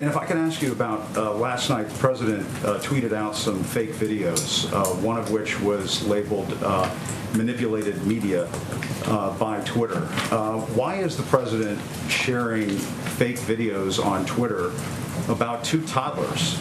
And if I can ask you about last night, the president tweeted out some fake videos, one of which was labeled manipulated media by Twitter. Why is the president sharing fake videos on Twitter about two toddlers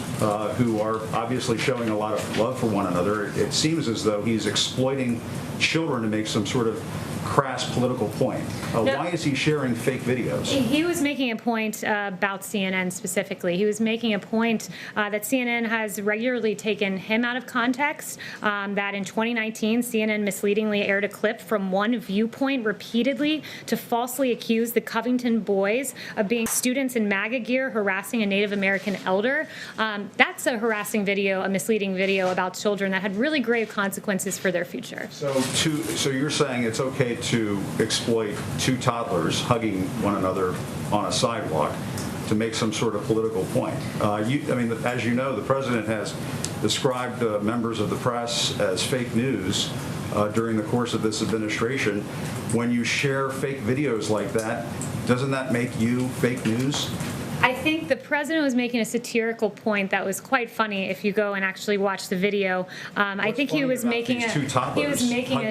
who are obviously showing a lot of love for one another? It seems as though he's exploiting children to make some sort of crass political point. Why is he sharing fake videos? He was making a point about CNN specifically. He was making a point that CNN has regularly taken him out of context, that in 2019, CNN misleadingly aired a clip from one viewpoint repeatedly to falsely accuse the Covington boys of being students in MAGA gear harassing a Native American elder. That's a harassing video, a misleading video about children that had really grave consequences for their future. So you're saying it's okay to exploit two toddlers hugging one another on a sidewalk to make some sort of political point. As you know, the president has described members of the press as fake news during the course of this administration. When you share fake videos like that, doesn't that make you fake news? I think the president was making a satirical point that was quite funny if you go and actually watch the video. I think he was making a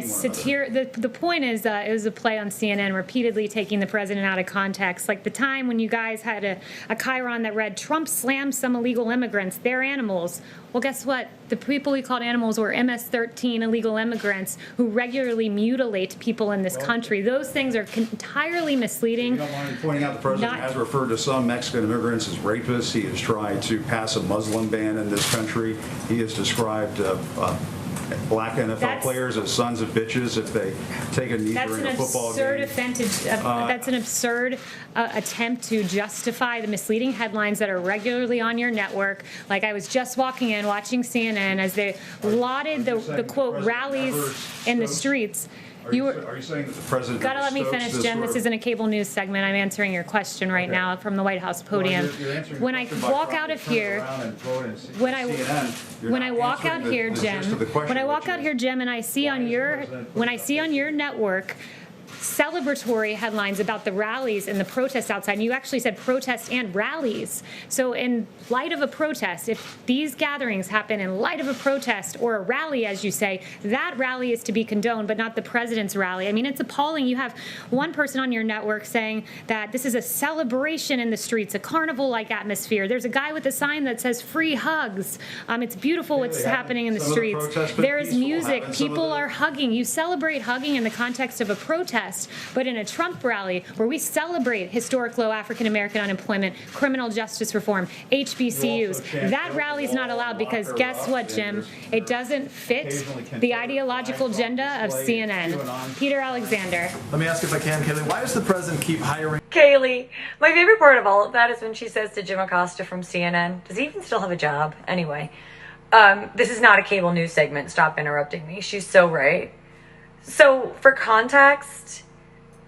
satire. The point is it was a play on CNN repeatedly taking the president out of context. Like the time when you guys had a chyron that read, "Trump slams some illegal immigrants, they're animals." Well, guess what? The people he called animals were MS-13 illegal immigrants who regularly mutilate people in this country. Those things are entirely misleading. So you don't mind pointing out the president has referred to some Mexican immigrants as rapists. He has tried to pass a Muslim ban in this country. He has described black NFL players as sons of bitches if they take a knee during a football game. That's an absurd attempt to justify the misleading headlines that are regularly on your network. Like I was just walking in, watching CNN as they lauded the quote rallies in the streets. Are you saying that the president gotta let me finish, Jim? This isn't a cable news segment. I'm answering your question right now from the White House podium. When I walk out of here, when I walk out here, Jim, and I see on your network celebratory headlines about the rallies and the protests outside, and you actually said protests and rallies. So in light of a protest, if these gatherings happen in light of a protest or a rally, as you say, that rally is to be condoned, but not the president's rally. I mean, it's appalling. You have one person on your network saying that this is a celebration in the streets, a carnival-like atmosphere. There's a guy with a sign that says free hugs. It's beautiful what's happening in the streets. There is music. People are hugging. You celebrate hugging in the context of a protest. But in a Trump rally where we celebrate historic low African American unemployment, criminal justice reform, HBCUs, that rally is not allowed because guess what, Jim? It doesn't fit the ideological agenda of CNN. Peter Alexander. Let me ask if I can, Kayleigh, why does the president keep hiring? Kayleigh, my favorite part of all of that is when she says to Jim Acosta from CNN, does he even still have a job? Anyway, this is not a cable news segment. Stop interrupting me. She's so right. So, for context,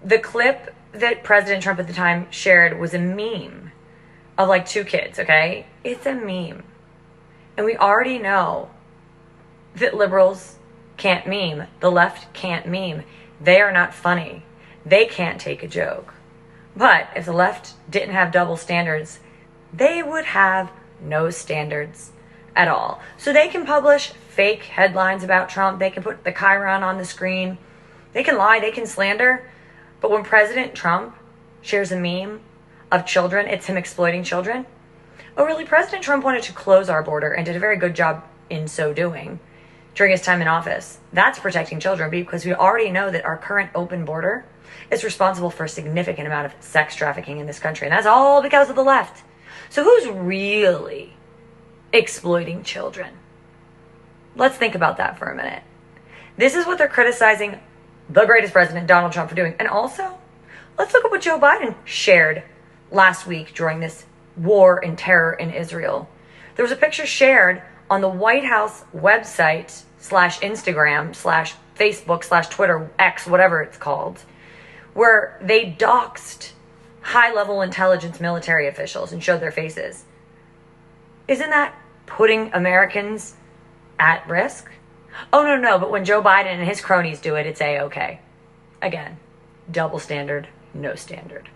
the clip that President Trump at the time shared was a meme of like two kids, okay? It's a meme. And we already know that liberals can't meme. The left can't meme. They are not funny. They can't take a joke. But if the left didn't have double standards, they would have no standards at all. So they can publish fake headlines about Trump. They can put the chyron on the screen. They can lie. They can slander. But when President Trump shares a meme of children, it's him exploiting children. Oh, really? President Trump wanted to close our border and did a very good job in so doing during his time in office. That's protecting children because we already know that our current open border is responsible for a significant amount of sex trafficking in this country. And that's all because of the left. So who's really exploiting children? Let's think about that for a minute. This is what they're criticizing the greatest president, Donald Trump, for doing. And also, let's look at what Joe Biden shared last week during this war and terror in Israel. There was a picture shared on the White House website /Instagram /Facebook /Twitter, X, whatever it's called, where they doxed high-level intelligence military officials and showed their faces. Isn't that putting Americans at risk? Oh, no, but when Joe Biden and his cronies do it, it's A-okay. Again, double standard, no standard.